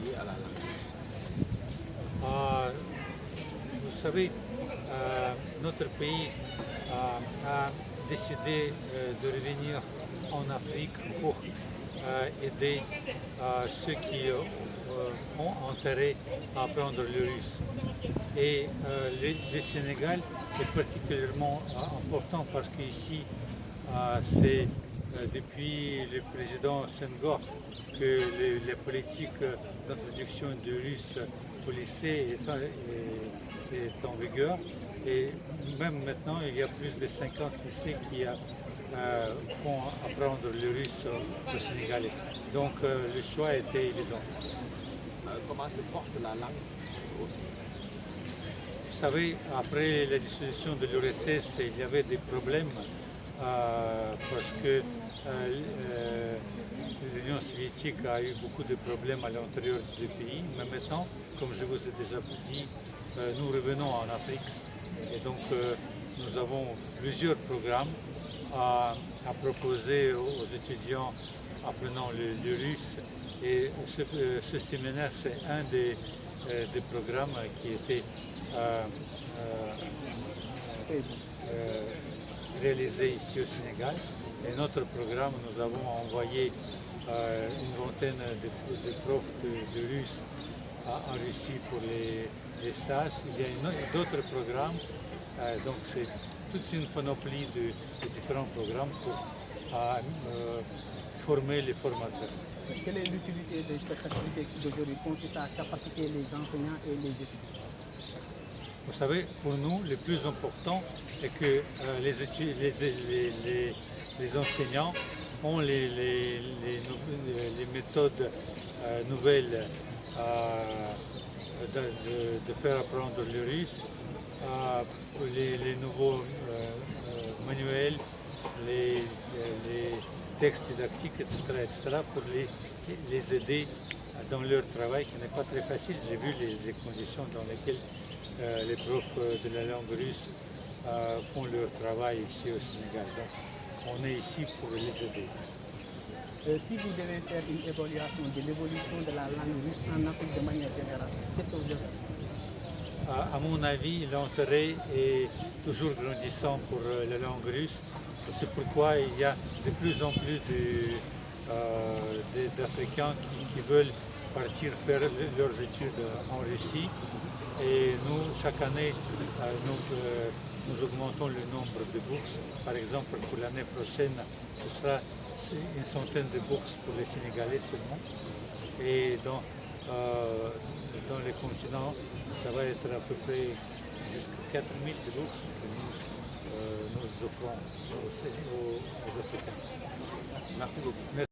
liées à la langue? Euh, Vous savez, notre pays a décidé de revenir en Afrique pour aider ceux qui ont intérêt à apprendre le russe. Et le Sénégal est particulièrement important parce qu'ici, c'est depuis le président Senghor que la politique d'introduction du russe au lycée est en vigueur. Et même maintenant, il y a plus de 50 lycées qui font apprendre le russe au Sénégalais. Donc le choix était évident. Comment se porte la langue au Sénégal? Vous savez, après la dissolution de l'URSS, il y avait des problèmes parce que l'Union soviétique a eu beaucoup de problèmes à l'intérieur du pays. Mais maintenant, comme je vous ai déjà dit, nous revenons en Afrique et donc nous avons plusieurs programmes à proposer aux étudiants apprenant le russe. Et ce séminaire, c'est un des programmes qui était réalisé ici au Sénégal. Et notre programme, nous avons envoyé une vingtaine de profs de russe en Russie pour les stages. Il y a d'autres programmes, donc c'est toute une panoplie de différents programmes pour former les formateurs. Quelle est l'utilité de cette activité qui d'aujourd'hui consiste à capaciter les enseignants et les étudiants? Vous savez, pour nous, le plus important est que les enseignants ont les méthodes nouvelles de faire apprendre le russe, les nouveaux manuels, les textes didactiques, etc., pour les aider dans leur travail qui n'est pas très facile. J'ai vu les conditions dans lesquelles les profs de la langue russe font leur travail ici au Sénégal. Donc on est ici pour les aider. Si vous devez faire une évaluation de l'évolution de la langue russe en Afrique de manière générale, qu'est-ce que vous devez faire? À mon avis, l'intérêt est toujours grandissant pour la langue russe. C'est pourquoi il y a de plus en plus d'Africains qui veulent partir faire leurs études en Russie. Et nous, chaque année, nous augmentons le nombre de bourses. Par exemple, pour l'année prochaine, ce sera une centaine de bourses pour les Sénégalais seulement. Et dans les continents, ça va être à peu près jusqu'à 4000 de bourses que nous offrons aux Africains. Merci beaucoup.